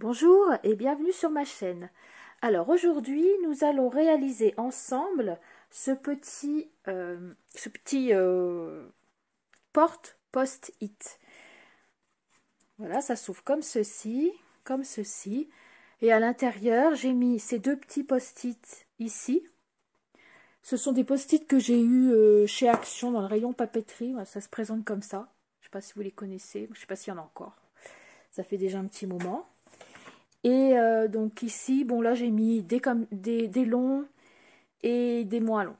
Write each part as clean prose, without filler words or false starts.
Bonjour et bienvenue sur ma chaîne. Alors aujourd'hui nous allons réaliser ensemble ce petit porte post-it. Voilà, ça s'ouvre comme ceci, et à l'intérieur j'ai mis ces deux petits post-it ici. Ce sont des post-it que j'ai eu chez Action dans le rayon papeterie. Voilà, ça se présente comme ça. Je ne sais pas si vous les connaissez, je ne sais pas s'il y en a encore. Ça fait déjà un petit moment. Et donc ici, bon là j'ai mis des longs et des moins longs.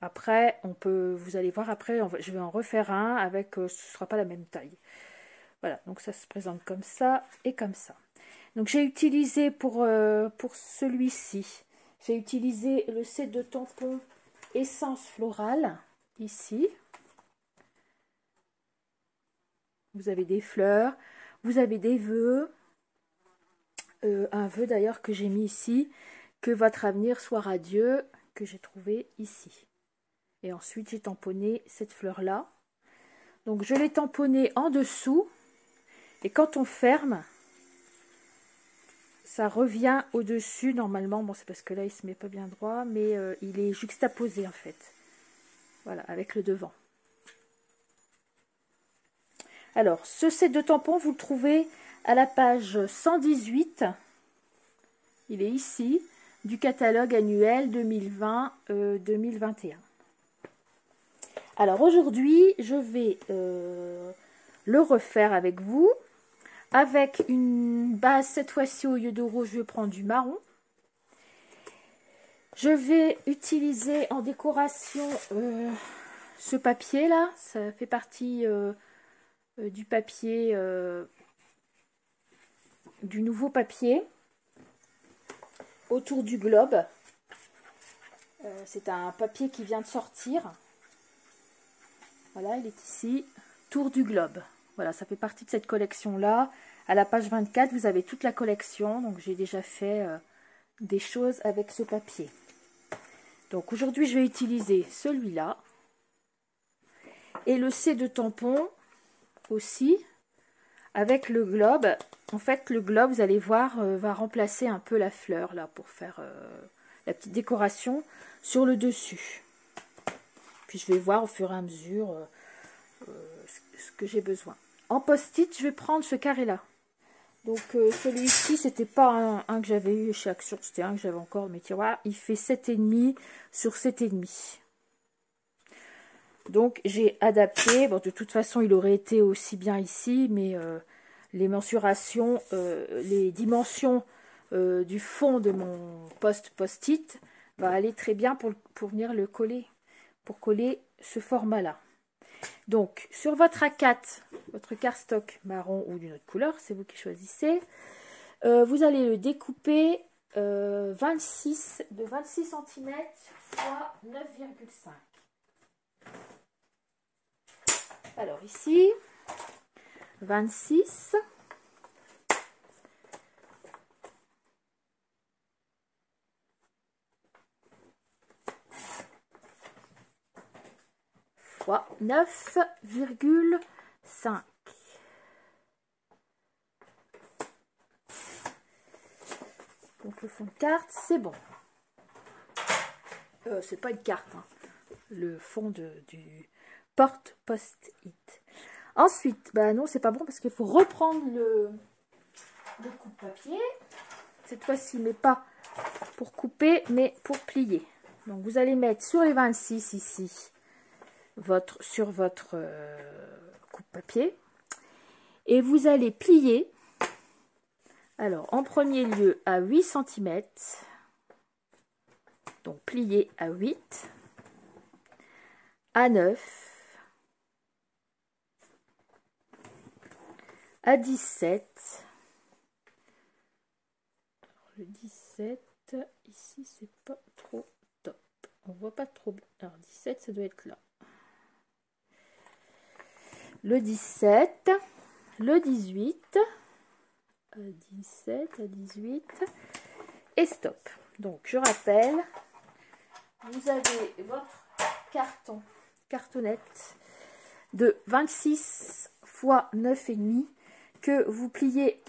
Après, vous allez voir après, je vais en refaire un avec, ce ne sera pas la même taille. Voilà, donc ça se présente comme ça et comme ça. Donc j'ai utilisé pour celui-ci, j'ai utilisé le set de tampons Essence Florale, ici. Vous avez des fleurs, vous avez des vœux. Un vœu d'ailleurs que j'ai mis ici, que votre avenir soit radieux, que j'ai trouvé ici. Et ensuite j'ai tamponné cette fleur là. Donc je l'ai tamponné en dessous, et quand on ferme, ça revient au dessus normalement. Bon, c'est parce que là il se met pas bien droit, mais il est juxtaposé en fait. Voilà, avec le devant. Alors ce set de tampons, vous le trouvez à la page 118. Il est ici, du catalogue annuel 2020-2021. Alors aujourd'hui, je vais le refaire avec vous, avec une base. Cette fois-ci, au lieu de rouge, je vais prendre du marron. Je vais utiliser en décoration ce papier là, ça fait partie du papier, du nouveau papier autour du globe. C'est un papier qui vient de sortir. Voilà, il est ici, Tour du globe. Voilà, ça fait partie de cette collection-là. À la page 24, vous avez toute la collection. Donc, j'ai déjà fait des choses avec ce papier. Donc, aujourd'hui, je vais utiliser celui-là. Et le C de tampon aussi, avec le globe. En fait, le globe, vous allez voir, va remplacer un peu la fleur, là, pour faire la petite décoration sur le dessus. Puis, je vais voir au fur et à mesure ce que j'ai besoin. En post-it, je vais prendre ce carré-là. Donc, celui-ci, c'était pas un que j'avais eu chez Action, c'était un que j'avais encore dans mes tiroirs. Il fait 7,5 sur 7,5. Donc, j'ai adapté. Bon, de toute façon, il aurait été aussi bien ici, mais les mensurations, les dimensions du fond de mon post-it va aller très bien pour venir le coller, pour coller ce format-là. Donc, sur votre A4, votre cardstock marron ou d'une autre couleur, c'est vous qui choisissez, vous allez le découper de 26 cm fois 9,5. Alors ici, 26 fois 9,5. Donc le fond de carte, c'est bon. C'est pas une carte, hein. Le fond du porte post-it. Ensuite, bah non, c'est pas bon parce qu'il faut reprendre le coupe-papier. Cette fois-ci, mais pas pour couper, mais pour plier. Donc vous allez mettre sur les 26 ici, sur votre coupe-papier. Et vous allez plier. Alors, en premier lieu, à 8 cm. Donc, plier à 8, à 9, à 17. Alors, le 17, ici, c'est pas trop top. On voit pas trop bien. Alors, 17, ça doit être là. Le 17, le 18, 17 à 18, et stop. Donc, je rappelle, vous avez votre cartonnette de 26 x 9,5 que vous pliez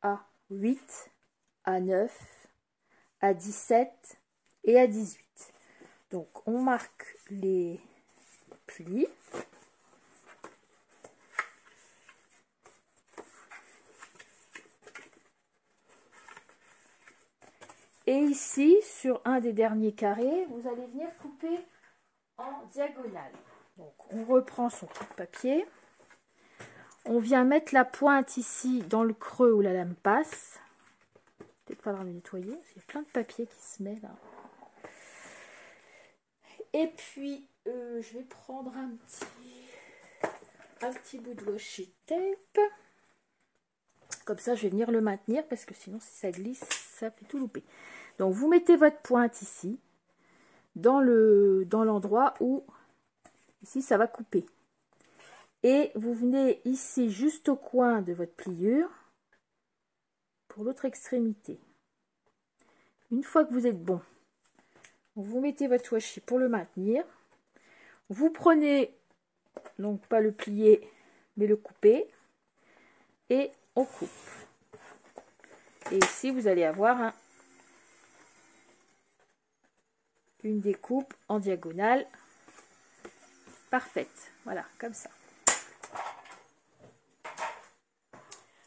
à 8, à 9, à 17 et à 18. Donc on marque les plis. Et ici, sur un des derniers carrés, vous allez venir couper en diagonale. Donc on reprend son coup de papier. On vient mettre la pointe ici dans le creux où la lame passe. Peut-être faudra le nettoyer. Il y a plein de papier qui se met là. Et puis, je vais prendre un petit bout de washi tape. Comme ça, je vais venir le maintenir parce que sinon, si ça glisse, ça fait tout louper. Donc, vous mettez votre pointe ici, dans l'endroit où, ici, ça va couper. Et vous venez ici, juste au coin de votre pliure, pour l'autre extrémité. Une fois que vous êtes bon, vous mettez votre washi pour le maintenir. Vous prenez, donc pas le plier, mais le couper. Et on coupe. Et ici, vous allez avoir une découpe en diagonale parfaite. Voilà, comme ça.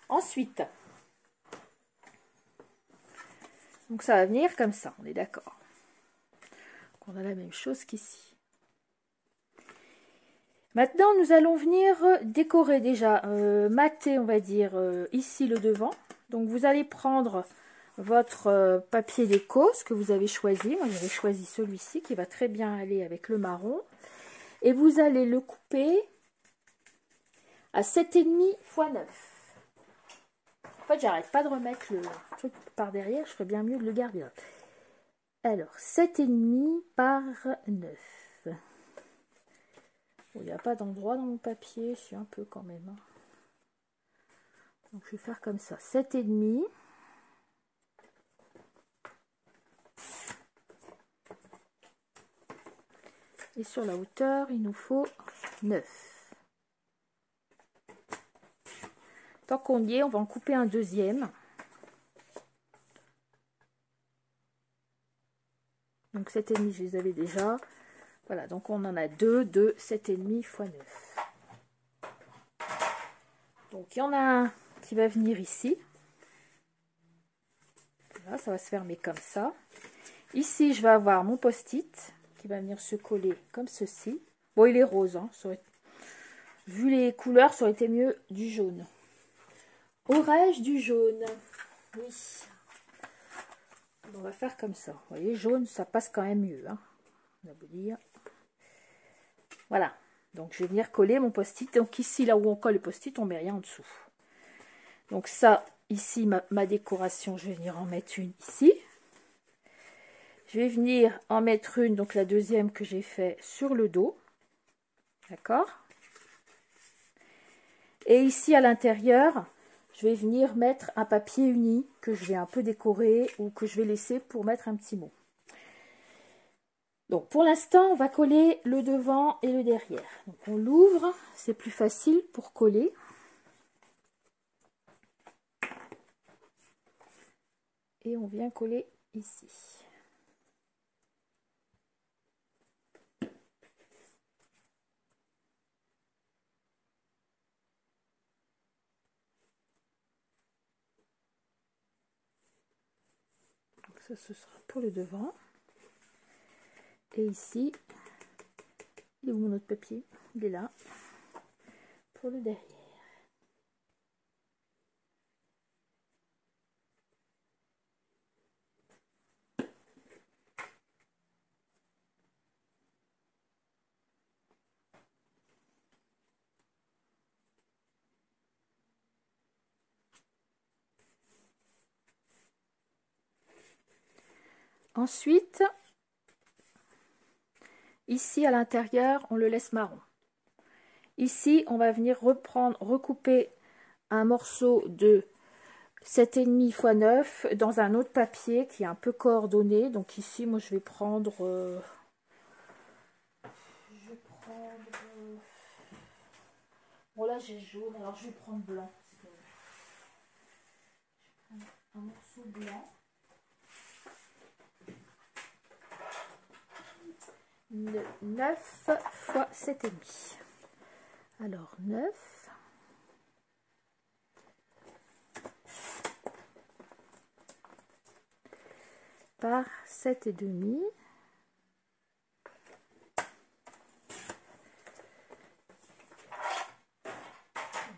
Ensuite, donc ça va venir comme ça, on est d'accord. On a la même chose qu'ici. Maintenant, nous allons venir décorer déjà, mater, on va dire, ici le devant. Donc, vous allez prendre votre papier déco, ce que vous avez choisi. Moi, j'avais choisi celui-ci qui va très bien aller avec le marron. Et vous allez le couper à 7,5 x 9. En fait, j'arrête pas de remettre le truc par derrière. Je ferais bien mieux de le garder là. Alors, 7,5 par 9. Bon, il n'y a pas d'endroit dans mon papier. Je suis un peu quand même. Donc, je vais faire comme ça. 7,5. Et sur la hauteur, il nous faut 9. Tant qu'on y est, on va en couper un deuxième. Donc 7,5, je les avais déjà. Voilà, donc on en a deux de 7,5 x 9. Donc il y en a un qui va venir ici. Voilà, ça va se fermer comme ça. Ici, je vais avoir mon post-it qui va venir se coller comme ceci. Bon, il est rose, hein. Vu les couleurs, ça aurait été mieux du jaune. Aurais-je du jaune? Oui. On va faire comme ça. Vous voyez, jaune, ça passe quand même mieux. Hein. On va vous dire. Voilà. Donc, je vais venir coller mon post-it. Donc, ici, là où on colle le post-it, on ne met rien en dessous. Donc, ça, ici, ma décoration, je vais venir en mettre une ici. Je vais venir en mettre une, donc la deuxième que j'ai fait sur le dos. D'accord? Et ici, à l'intérieur, je vais venir mettre un papier uni que je vais un peu décorer ou que je vais laisser pour mettre un petit mot. Donc, pour l'instant, on va coller le devant et le derrière. Donc, on l'ouvre, c'est plus facile pour coller. Et on vient coller ici. Donc, ça, ce sera pour le devant. Et ici, il est où mon autre papier? Il est là. Pour le derrière. Ensuite, ici à l'intérieur, on le laisse marron. Ici, on va venir recouper un morceau de 7,5 x 9 dans un autre papier qui est un peu coordonné. Donc ici, moi, je vais prendre... bon, là, j'ai jaune, alors je vais prendre blanc. un morceau blanc. 9 fois 7,5. Alors 9 par 7,5.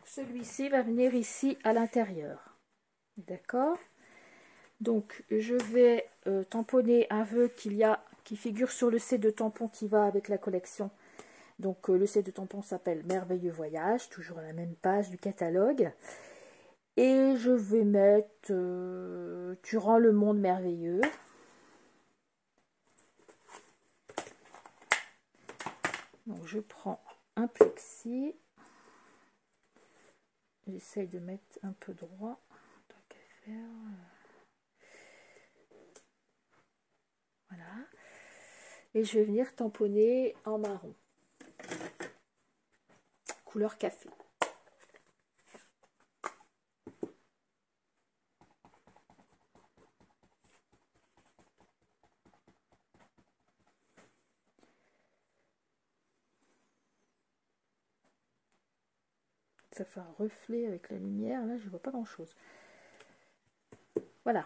Celui-ci va venir ici à l'intérieur. D'accord? Donc je vais tamponner un vœu qui figure sur le set de tampons qui va avec la collection. Donc le set de tampons s'appelle Merveilleux Voyage, toujours à la même page du catalogue. Et je vais mettre Tu rends le monde merveilleux. Donc je prends un plexi. J'essaye de mettre un peu droit. Tant qu'à faire. Voilà. Et je vais venir tamponner en marron. Couleur café. Ça fait un reflet avec la lumière. Là, je vois pas grand chose. Voilà.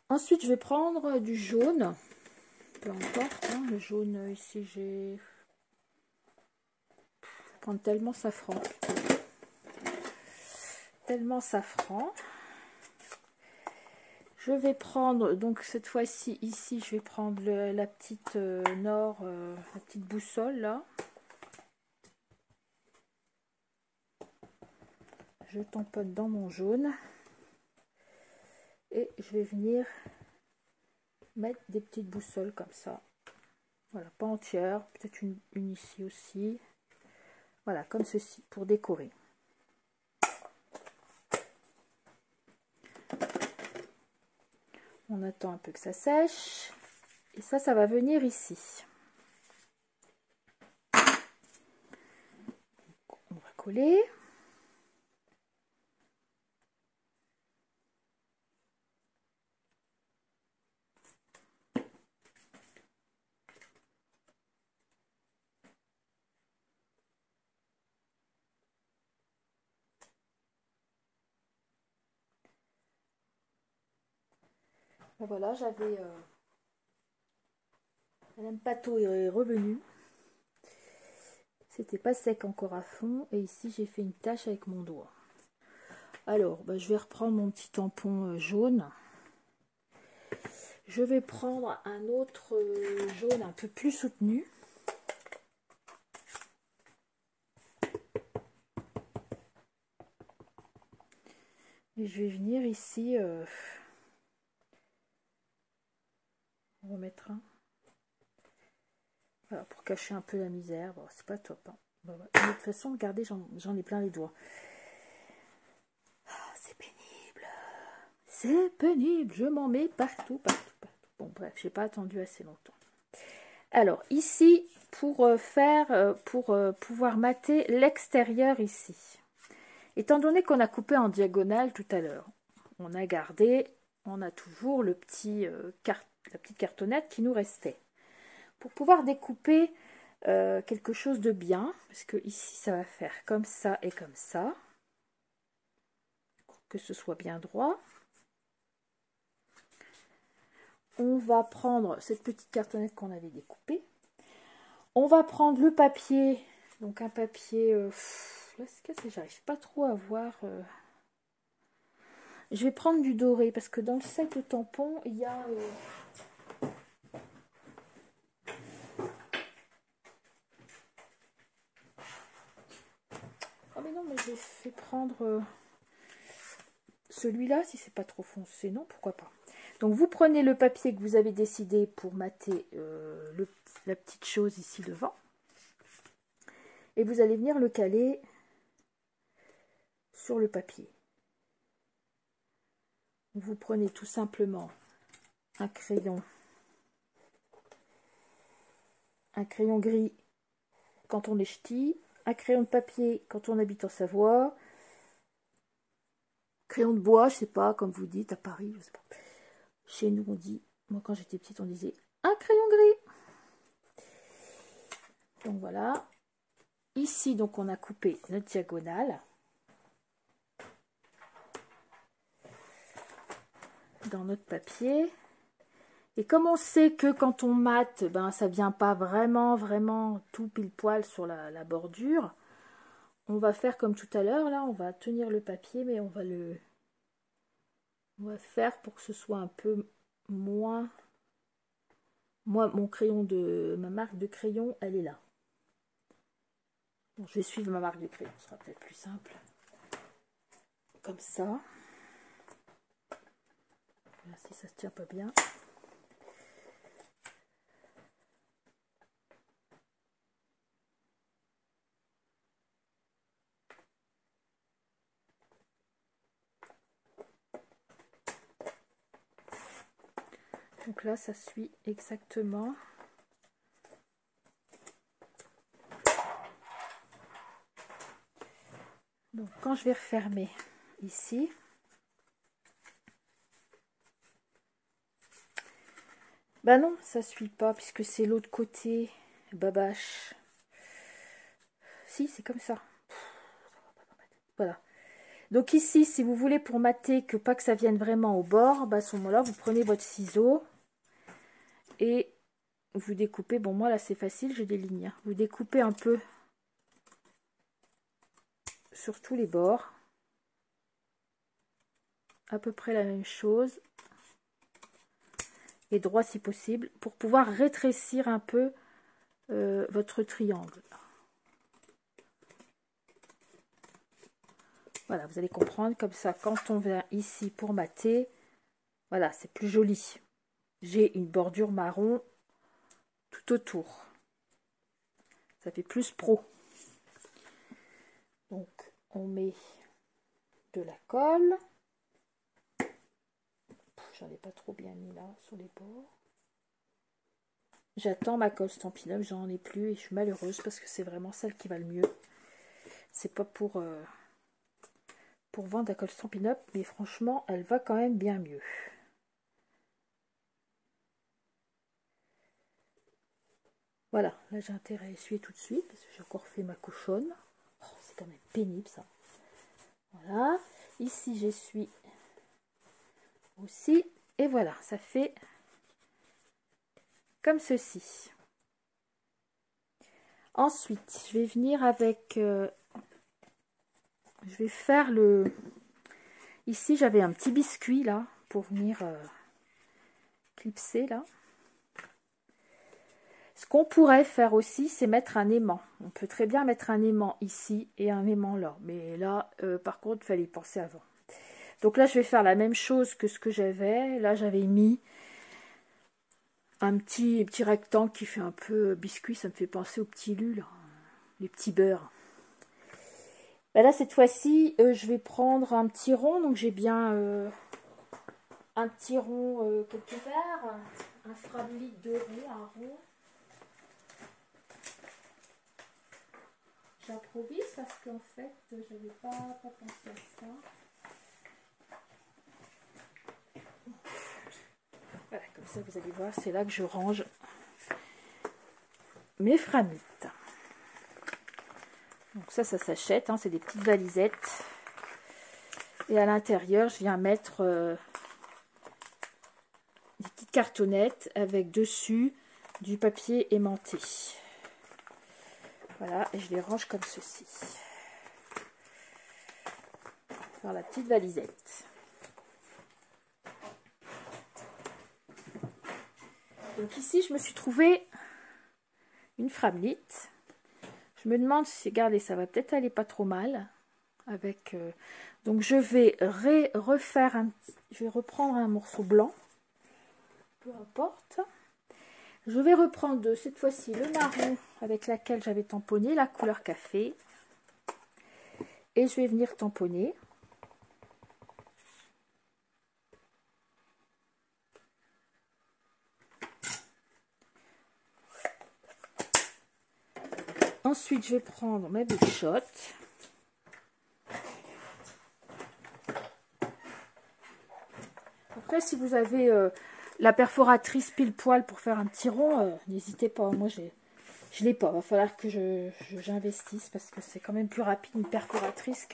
Ensuite, je vais prendre du jaune. Peu importe, hein, le jaune ici, je vais prendre tellement safran. Tellement safran. Je vais prendre, donc cette fois-ci, ici, je vais prendre la petite nord, la petite boussole là. Je tamponne dans mon jaune. Et je vais venir mettre des petites boussoles comme ça. Voilà, pas entière, peut-être une ici aussi. Voilà, comme ceci, pour décorer. On attend un peu que ça sèche. Et ça va venir ici. On va coller. Voilà, j'avais... Madame Pato est revenue. C'était pas sec encore à fond. Et ici, j'ai fait une tache avec mon doigt. Alors, je vais reprendre mon petit tampon jaune. Je vais prendre un autre jaune un peu plus soutenu. Et je vais venir ici remettre un. Voilà, pour cacher un peu la misère. Bon, c'est pas top. Hein. Bon, de toute façon, regardez, j'en ai plein les doigts. Ah, c'est pénible. C'est pénible. Je m'en mets partout, partout, partout. Bon, bref, j'ai pas attendu assez longtemps. Alors, ici, pour pouvoir mater l'extérieur ici. Étant donné qu'on a coupé en diagonale tout à l'heure, on a toujours la petite cartonnette qui nous restait. Pour pouvoir découper quelque chose de bien, parce que ici ça va faire comme ça et comme ça, que ce soit bien droit. On va prendre cette petite cartonnette qu'on avait découpée. On va prendre le papier, donc un papier... là c'est cassé, j'arrive pas trop à voir... Je vais prendre du doré, parce que dans le set de tampons, il y a... Oh mais non, mais j'ai fait prendre celui-là, si c'est pas trop foncé, non, pourquoi pas. Donc vous prenez le papier que vous avez décidé pour mater la petite chose ici devant. Et vous allez venir le caler sur le papier. Vous prenez tout simplement un crayon un crayon gris quand on est ch'ti, un crayon de papier quand on habite en Savoie, crayon de bois, je sais pas, comme vous dites à Paris, je sais pas. Chez nous on dit, moi quand j'étais petite on disait un crayon gris. Donc voilà. Ici donc on a coupé notre diagonale. Dans notre papier. Et comme on sait que quand on mate, ben ça vient pas vraiment tout pile poil sur la bordure, on va faire comme tout à l'heure, là, on va tenir le papier, mais on va faire pour que ce soit un peu moins. Moi, mon crayon ma marque de crayon, elle est là. Bon, je vais suivre ma marque de crayon, ce sera peut-être plus simple. Comme ça. Là, si ça se tient pas bien. Donc là, ça suit exactement. Donc quand je vais refermer ici, bah non, ça suit pas puisque c'est l'autre côté, babache. Si, c'est comme ça. Voilà. Donc ici, si vous voulez pour mater que pas que ça vienne vraiment au bord, bah à ce moment-là, vous prenez votre ciseau et vous découpez. Bon, moi là c'est facile, j'ai des lignes. Hein. Vous découpez un peu sur tous les bords. À peu près la même chose. Et droit si possible, pour pouvoir rétrécir un peu votre triangle. Voilà, vous allez comprendre, comme ça, quand on vient ici pour mater, voilà, c'est plus joli. J'ai une bordure marron tout autour. Ça fait plus pro. Donc, on met de la colle. J'en ai pas trop bien mis là, sur les bords. J'attends ma colle Stampin' Up, j'en ai plus et je suis malheureuse parce que c'est vraiment celle qui va le mieux. C'est pas pour vendre la colle Stampin' Up, mais franchement, elle va quand même bien mieux. Voilà, là j'ai intérêt à essuyer tout de suite parce que j'ai encore fait ma cochonne. Oh, c'est quand même pénible ça. Voilà, ici j'essuie aussi. Et voilà, ça fait comme ceci. Ensuite, je vais venir avec... je vais faire le... Ici, j'avais un petit biscuit là pour venir clipser là. Ce qu'on pourrait faire aussi, c'est mettre un aimant. On peut très bien mettre un aimant ici et un aimant là. Mais là, par contre, il fallait y penser avant. Donc là, je vais faire la même chose que ce que j'avais. Là, j'avais mis un petit rectangle qui fait un peu biscuit. Ça me fait penser aux petits lus, là. Les petits beurres. Ben là, cette fois-ci, je vais prendre un petit rond. Donc, j'ai bien un petit rond quelque part. Un frabli doré, un rond. J'improvise parce qu'en fait, j'avais pas pensé à ça. Voilà, comme ça, vous allez voir, c'est là que je range mes framites. Donc ça s'achète, hein, c'est des petites valisettes. Et à l'intérieur, je viens mettre des petites cartonnettes avec dessus du papier aimanté. Voilà, et je les range comme ceci. Dans la petite valisette. Donc ici, je me suis trouvé une framelite. Je me demande si, regardez, ça va peut-être aller pas trop mal. Avec, donc je vais refaire je vais reprendre un morceau blanc. Peu importe. Je vais reprendre cette fois-ci le marron avec laquelle j'avais tamponné, la couleur café. Et je vais venir tamponner. Ensuite, je vais prendre ma Big Shot. Après, si vous avez la perforatrice pile poil pour faire un petit rond, n'hésitez pas. Moi, je l'ai pas. Il va falloir que j'investisse parce que c'est quand même plus rapide une perforatrice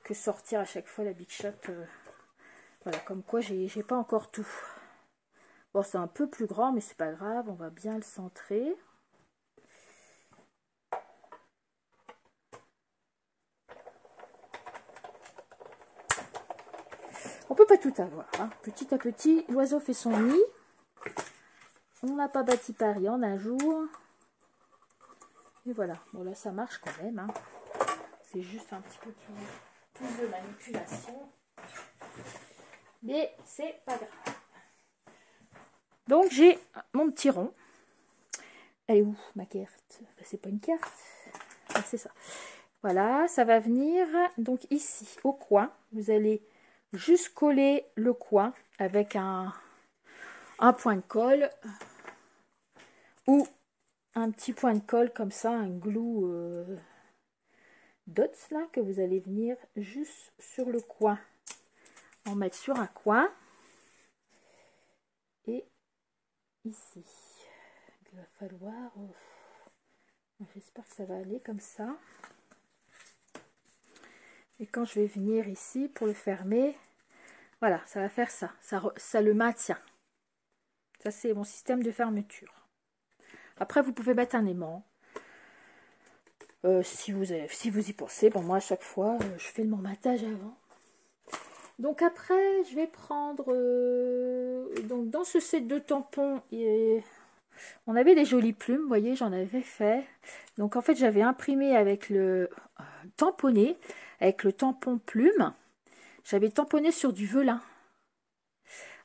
que sortir à chaque fois la Big Shot. Voilà, comme quoi, j'ai pas encore tout. Bon, c'est un peu plus grand, mais c'est pas grave. On va bien le centrer. On peut pas tout avoir. Hein. Petit à petit, l'oiseau fait son nid. On n'a pas bâti Paris en un jour. Et voilà. Bon, là, ça marche quand même. Hein. C'est juste un petit peu plus de manipulation. Mais c'est pas grave. Donc, j'ai mon petit rond. Elle est où, ma carte? C'est pas une carte. Ah, c'est ça. Voilà, ça va venir. Donc, ici, au coin, vous allez juste coller le coin avec un point de colle ou un petit point de colle comme ça, un glue dots là, que vous allez venir juste sur le coin. En mettre sur un coin. Et ici. Il va falloir... j'espère que ça va aller comme ça. Et quand je vais venir ici pour le fermer, voilà, ça va faire ça. Ça le maintient. Ça, c'est mon système de fermeture. Après, vous pouvez mettre un aimant. Si vous y pensez. Bon, moi, à chaque fois, je fais le montage avant. Donc après, je vais prendre... donc dans ce set de tampons, on avait des jolies plumes, vous voyez, j'en avais fait. Donc en fait, j'avais imprimé avec le tamponné, avec le tampon plume. J'avais tamponné sur du velin,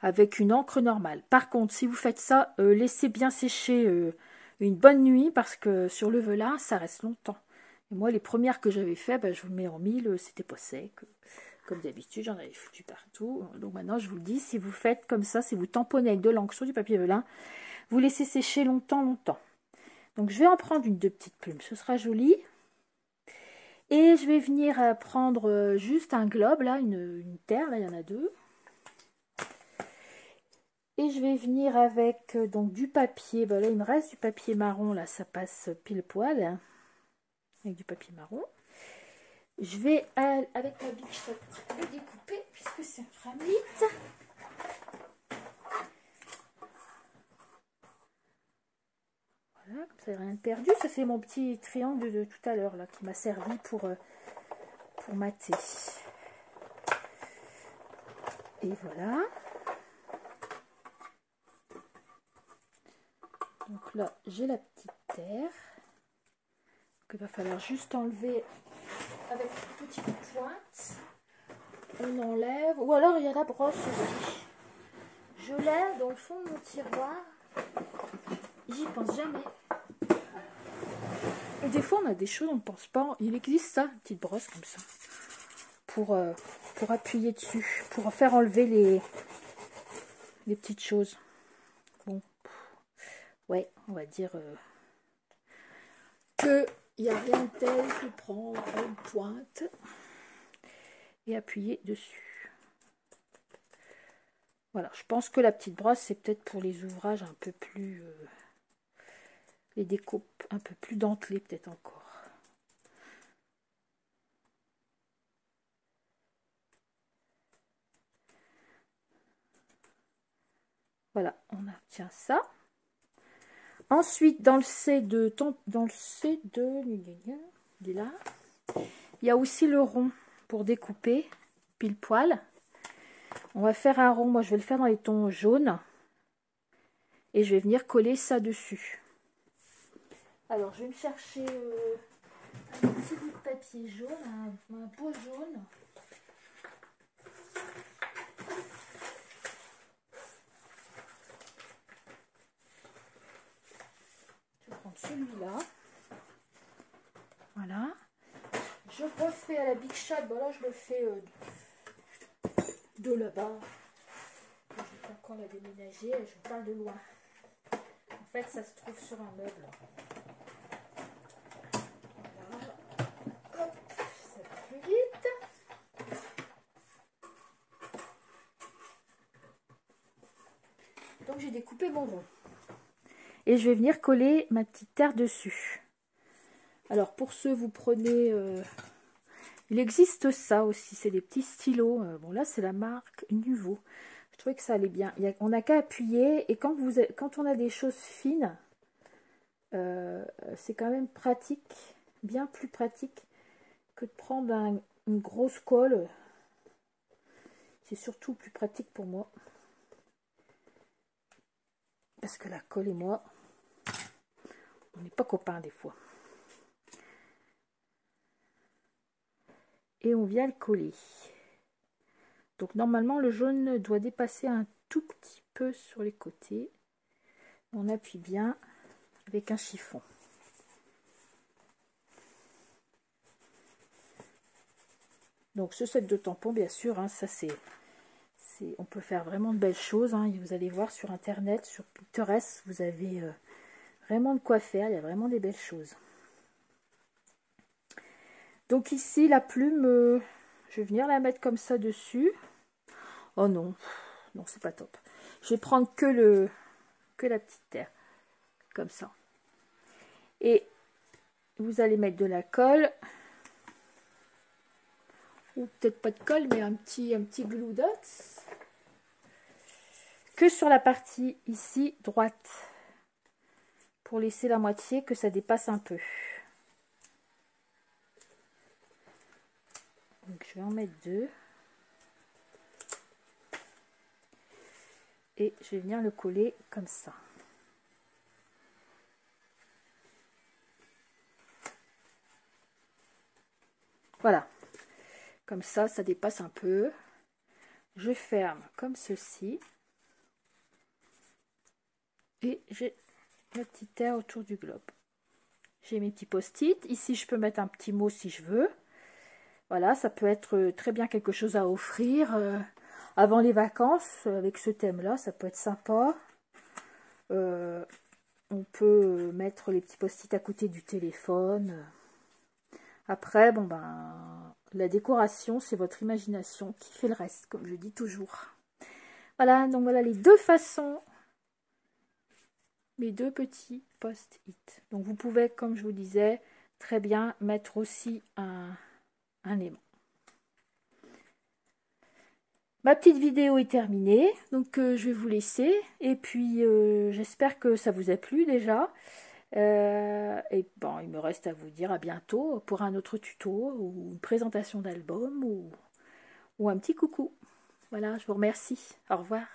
avec une encre normale. Par contre, si vous faites ça, laissez bien sécher une bonne nuit, parce que sur le velin, ça reste longtemps. Et moi, les premières que j'avais fait, je vous le mets en mille, c'était pas sec. Comme d'habitude, j'en avais foutu partout. Donc maintenant, je vous le dis, si vous faites comme ça, si vous tamponnez avec de l'encre sur du papier velin, vous laissez sécher longtemps. Donc je vais en prendre une, deux petites plumes, ce sera joli. Et je vais venir prendre juste un globe, là, une terre, là il y en a deux. Et je vais venir avec donc du papier, là il me reste du papier marron, là ça passe pile poil, hein, avec du papier marron. Je vais, avec ma Big Shot, le découper, puisque c'est un granit. Voilà, comme ça, il n'y a rien de perdu. Ça, c'est mon petit triangle de tout à l'heure, là, qui m'a servi pour mater. Et voilà. Donc là, j'ai la petite terre. Il va falloir juste enlever avec une petite pointe. On enlève. Ou alors, il y a la brosse aussi. Je l'ai dans le fond de mon tiroir. J'y pense jamais. Et des fois, on a des choses, on ne pense pas. Il existe ça, une petite brosse comme ça. Pour appuyer dessus. Pour faire enlever les petites choses. Bon. Ouais, on va dire que il n'y a rien de tel que prendre une pointe et appuyer dessus. Voilà, je pense que la petite brosse, c'est peut-être pour les ouvrages un peu plus... les découpes un peu plus dentelées, peut-être encore. Voilà, on obtient ça. Ensuite, dans le C2, il est là. Il y a aussi le rond pour découper, pile poil. On va faire un rond, moi je vais le faire dans les tons jaunes. Et je vais venir coller ça dessus. Alors, je vais me chercher un petit bout de papier jaune, un beau jaune. Je vais prendre celui-là. Voilà. Je refais à la Big Shot. Bon, là, je le fais de là-bas. Je vais encore la déménager. Je vous parle de loin. En fait, ça se trouve sur un meuble. plus vite. Donc j'ai découpé mon rond. Et je vais venir coller ma petite terre dessus. Alors pour ceux, vous prenez... il existe ça aussi, c'est des petits stylos. Bon là c'est la marque Nuvo. Je trouvais que ça allait bien. On n'a qu'à appuyer. Et quand on a des choses fines, c'est quand même pratique. Bien plus pratique que de prendre une grosse colle. C'est surtout plus pratique pour moi. Parce que la colle et moi, on n'est pas copains des fois. Et on vient le coller. Donc normalement le jaune doit dépasser un tout petit peu sur les côtés. On appuie bien avec un chiffon. Donc ce set de tampons, bien sûr, hein, ça on peut faire vraiment de belles choses. Hein. Vous allez voir sur internet, sur Pinterest, vous avez vraiment de quoi faire. Il y a vraiment des belles choses. Donc ici la plume, je vais venir la mettre comme ça dessus. Oh non, non c'est pas top. Je vais prendre que la petite terre, comme ça. Et vous allez mettre de la colle, ou peut-être pas de colle, mais un petit glue dots, que sur la partie ici droite, pour laisser la moitié que ça dépasse un peu. Donc je vais en mettre 2. Et je vais venir le coller comme ça. Voilà. Comme ça, ça dépasse un peu. Je ferme comme ceci. Et j'ai ma petite terre autour du globe. J'ai mes petits post-it. Ici, je peux mettre un petit mot si je veux. Voilà, ça peut être très bien quelque chose à offrir avant les vacances avec ce thème-là. Ça peut être sympa. On peut mettre les petits post-it à côté du téléphone. Après, bon ben, la décoration, c'est votre imagination qui fait le reste, comme je dis toujours. Voilà, donc voilà les deux façons, mes deux petits post-it. Donc vous pouvez, comme je vous disais, très bien mettre aussi un aimant. Ma petite vidéo est terminée, donc je vais vous laisser. Et puis, j'espère que ça vous a plu déjà. Et bon, il me reste à vous dire à bientôt pour un autre tuto ou une présentation d'album ou un petit coucou. Voilà, je vous remercie. Au revoir.